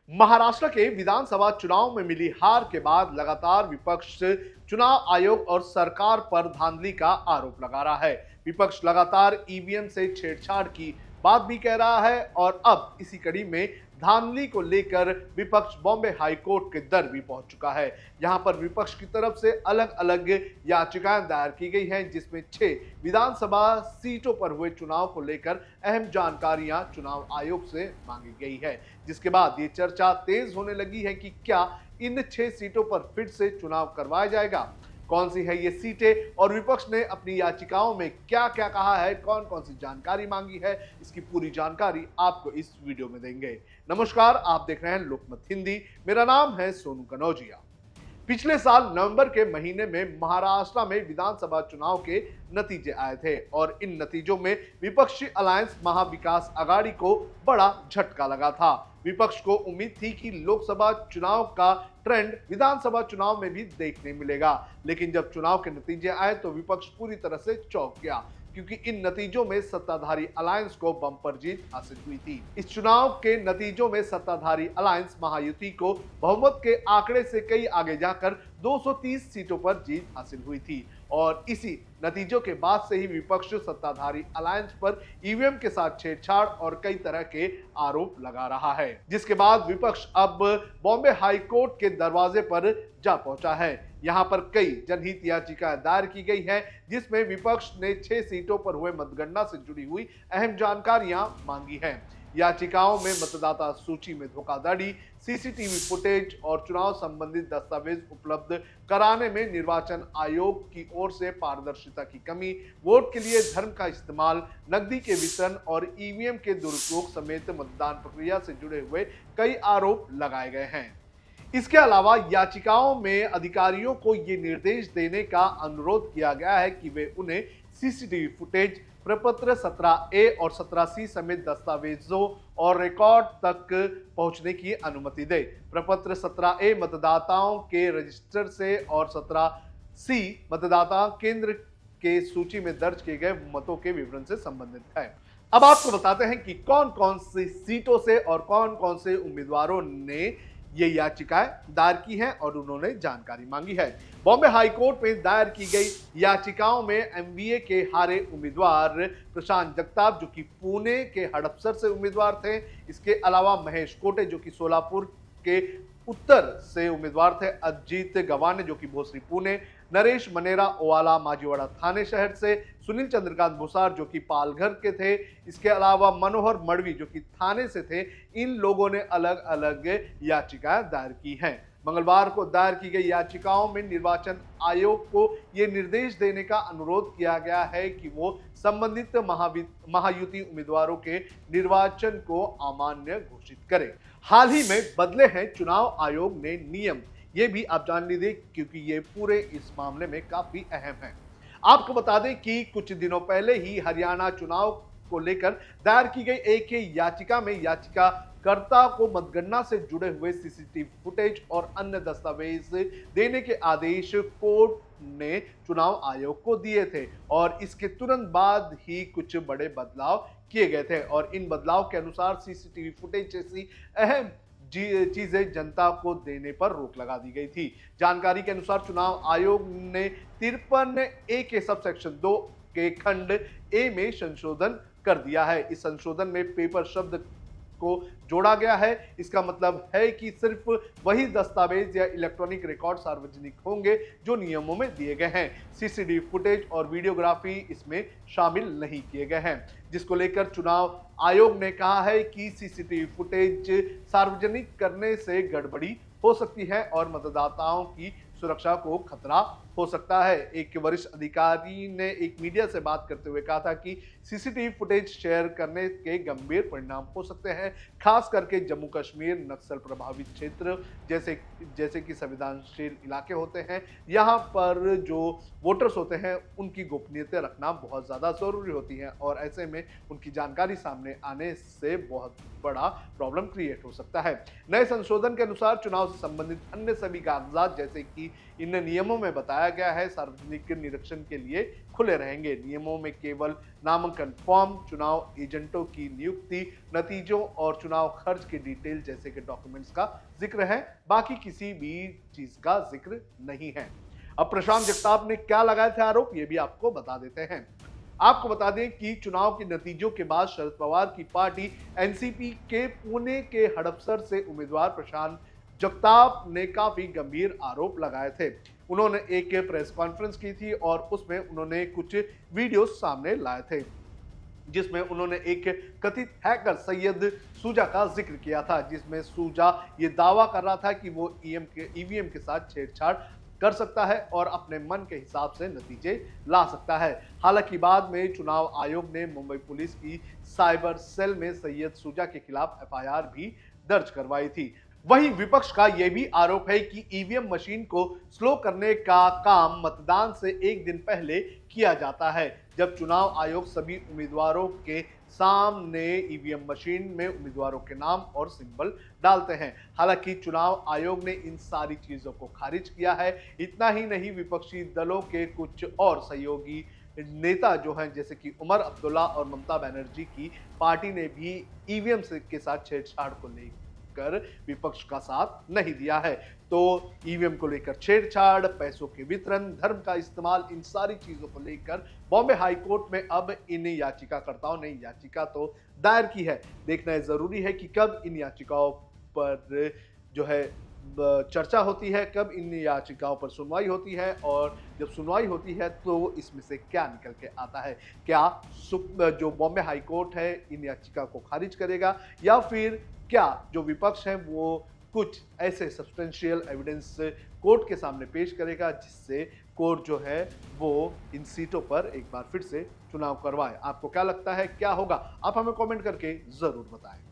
महाराष्ट्र के विधानसभा चुनाव में मिली हार के बाद लगातार विपक्ष चुनाव आयोग और सरकार पर धांधली का आरोप लगा रहा है। विपक्ष लगातार ईवीएम से छेड़छाड़ की बात भी कह रहा है और अब इसी कड़ी में धांधली को लेकर विपक्ष बॉम्बे हाई कोर्ट के दर भी पहुंच चुका है। यहां पर विपक्ष की तरफ से अलग अलग याचिकाएं दायर की गई हैं, जिसमें 6 विधानसभा सीटों पर हुए चुनाव को लेकर अहम जानकारियां चुनाव आयोग से मांगी गई है। जिसके बाद ये चर्चा तेज होने लगी है कि क्या इन 6 सीटों पर फिर से चुनाव करवाया जाएगा, कौन सी है ये सीटें और विपक्ष ने अपनी याचिकाओं में क्या क्या कहा है, कौन कौन सी जानकारी मांगी है, इसकी पूरी जानकारी आपको इस वीडियो में देंगे। नमस्कार, आप देख रहे हैं लोकमत हिंदी। मेरा नाम है सोनू कनौजिया। पिछले साल नवंबर के महीने में महाराष्ट्र में विधानसभा चुनाव के नतीजे आए थे और इन नतीजों में विपक्षी अलायंस महाविकास आघाड़ी को बड़ा झटका लगा था। विपक्ष को उम्मीद थी कि लोकसभा चुनाव का ट्रेंड विधानसभा चुनाव में भी देखने मिलेगा, लेकिन जब चुनाव के नतीजे आए तो विपक्ष पूरी तरह से चौंक गया, क्योंकि इन नतीजों में सत्ताधारी अलायंस को बम्पर जीत हासिल हुई थी। इस चुनाव के नतीजों में सत्ताधारी अलायंस महायुति को बहुमत के आंकड़े से कई आगे जाकर 230 सीटों पर जीत हासिल हुई थी और इसी नतीजों के बाद से ही विपक्ष सत्ताधारी अलायंस पर ईवीएम के साथ छेड़छाड़ और कई तरह के आरोप लगा रहा है, जिसके बाद विपक्ष अब बॉम्बे हाई कोर्ट के दरवाजे पर जा पहुंचा है। यहां पर कई जनहित याचिकाएं दायर की गई हैं, जिसमें विपक्ष ने 6 सीटों पर हुए मतगणना से जुड़ी हुई अहम जानकारियां मांगी हैं। याचिकाओं में मतदाता सूची में धोखाधड़ी, सीसीटीवी फुटेज और चुनाव संबंधित दस्तावेज उपलब्ध कराने में निर्वाचन आयोग की ओर से पारदर्शिता की कमी, वोट के लिए धर्म का इस्तेमाल, नकदी के वितरण और ईवीएम के दुरुपयोग समेत मतदान प्रक्रिया से जुड़े हुए कई आरोप लगाए गए हैं। इसके अलावा याचिकाओं में अधिकारियों को ये निर्देश देने का अनुरोध किया गया है कि वे उन्हें सीसीटीवी फुटेज, प्रपत्र 17A और 17C समेत दस्तावेजों और रिकॉर्ड तक पहुंचने की अनुमति दे। प्रपत्र 17A मतदाताओं के रजिस्टर से और 17C मतदाता केंद्र के सूची में दर्ज किए गए मतों के विवरण से संबंधित है। अब आपको बताते हैं कि कौन कौन सी सीटों से और कौन कौन से उम्मीदवारों ने ये याचिकाएं दायर की हैं और उन्होंने जानकारी मांगी है। बॉम्बे हाई कोर्ट में दायर की गई याचिकाओं में एमबीए के हारे उम्मीदवार प्रशांत जगताप, जो कि पुणे के हड़पसर से उम्मीदवार थे, इसके अलावा महेश कोटे, जो कि सोलापुर के उत्तर से उम्मीदवार थे, अजीत गवाने, जो कि भोसरी पुणे, नरेश मनेरा ओवाला माजीवाड़ा थाने शहर से, सुनील चंद्रकांत भुसार, जो कि पालघर के थे, इसके अलावा मनोहर मड़वी, जो कि थाने से थे। इन लोगों ने अलग अलग याचिकाएं दायर की हैं। मंगलवार को दायर की गई याचिकाओं में निर्वाचन आयोग को ये निर्देश देने का अनुरोध किया गया है कि वो संबंधित महायुति उम्मीदवारों के निर्वाचन को अमान्य घोषित करे। हाल ही में बदले हैं चुनाव आयोग ने नियम, ये भी आप जान लीजिए, क्योंकि ये पूरे इस मामले में काफी अहम है। आपको बता दें कि कुछ दिनों पहले ही हरियाणा चुनाव को लेकर दायर की गई एक याचिका में याचिकाकर्ता को मतगणना से जुड़े हुए सीसीटीवी फुटेज और अन्य दस्तावेज देने के आदेश कोर्ट ने चुनाव आयोग को दिए थे और इसके तुरंत बाद ही कुछ बड़े बदलाव किए गए थे और इन बदलाव के अनुसार सीसीटीवी फुटेज जैसी अहम चीजें जनता को देने पर रोक लगा दी गई थी। जानकारी के अनुसार चुनाव आयोग ने 53A के सब सेक्शन 2 के खंड ए में संशोधन कर दिया है। इस संशोधन में पेपर शब्द को जोड़ा गया है। इसका मतलब है कि सिर्फ वही दस्तावेज या इलेक्ट्रॉनिक रिकॉर्ड सार्वजनिक होंगे जो नियमों में दिए गए हैं। सीसीटीवी फुटेज और वीडियोग्राफी इसमें शामिल नहीं किए गए हैं, जिसको लेकर चुनाव आयोग ने कहा है कि सीसीटीवी फुटेज सार्वजनिक करने से गड़बड़ी हो सकती है और मतदाताओं की सुरक्षा को खतरा हो सकता है। एक वरिष्ठ अधिकारी ने एक मीडिया से बात करते हुए कहा था कि सीसीटीवी फुटेज शेयर करने के गंभीर परिणाम हो सकते हैं, खास करके जम्मू कश्मीर नक्सल प्रभावित क्षेत्र जैसे कि संवेदनशील इलाके होते हैं। यहाँ पर जो वोटर्स होते हैं उनकी गोपनीयता रखना बहुत ज़्यादा ज़रूरी होती है और ऐसे में उनकी जानकारी सामने आने से बहुत बड़ा प्रॉब्लम क्रिएट हो सकता है। नए संशोधन के अनुसार चुनाव से संबंधित अन्य सभी कागजात, जैसे कि इन नियमों में बताया बताया गया है सार्वजनिक निरीक्षण के लिए खुले रहेंगे। नियमों में केवल नामांकन फॉर्म, चुनाव एजेंटों की नियुक्ति, नतीजों और चुनाव खर्च की डिटेल जैसे कि डॉक्यूमेंट्स का जिक्र है, बाकी किसी भी चीज का जिक्र नहीं है। अब प्रशांत जगताप ने क्या लगाए थे आरोप, ये भी आपको बता देते हैं। आपको बता दें कि चुनाव के नतीजों के बाद शरद पवार की पार्टी एनसीपी के पुणे के हड़पसर से उम्मीदवार प्रशांत जगताप ने काफी गंभीर आरोप लगाए थे। उन्होंने एक प्रेस कॉन्फ्रेंस की थी और उसमें उन्होंने कुछ वीडियो सामने लाए थे, जिसमें उन्होंने एक कथित हैकर सैयद सूजा का जिक्र किया था, जिसमें सूजा ये दावा कर रहा था कि वो ईवीएम के साथ छेड़छाड़ कर सकता है और अपने मन के हिसाब से नतीजे ला सकता है। हालांकि बाद में चुनाव आयोग ने मुंबई पुलिस की साइबर सेल में सैयद सूजा के खिलाफ एफआईआर भी दर्ज करवाई थी। वहीं विपक्ष का यह भी आरोप है कि ईवीएम मशीन को स्लो करने का काम मतदान से एक दिन पहले किया जाता है, जब चुनाव आयोग सभी उम्मीदवारों के सामने ईवीएम मशीन में उम्मीदवारों के नाम और सिंबल डालते हैं। हालांकि चुनाव आयोग ने इन सारी चीजों को खारिज किया है। इतना ही नहीं, विपक्षी दलों के कुछ और सहयोगी नेता जो हैं जैसे कि उमर अब्दुल्ला और ममता बनर्जी की पार्टी ने भी ईवीएम के साथ छेड़छाड़ को लेकर विपक्ष का साथ नहीं दिया है। तो ईवीएम को लेकर छेड़छाड़, पैसों के वितरण, धर्म का इस्तेमाल, इन सारी चीजों को लेकर बॉम्बे हाई कोर्ट में अब इन याचिकाकर्ताओं ने याचिका तो दायर की है। देखना जरूरी है कि कब इन याचिकाओं पर जो है चर्चा होती है, कब इन याचिकाओं पर सुनवाई होती है, और जब सुनवाई होती है तो इसमें से क्या निकल के आता है। क्या जो बॉम्बे हाई कोर्ट है इन याचिका को खारिज करेगा, या फिर क्या जो विपक्ष है वो कुछ ऐसे सब्सटेंशियल एविडेंस कोर्ट के सामने पेश करेगा जिससे कोर्ट जो है वो इन सीटों पर एक बार फिर से चुनाव करवाए। आपको क्या लगता है, क्या होगा? आप हमें कमेंट करके जरूर बताएं।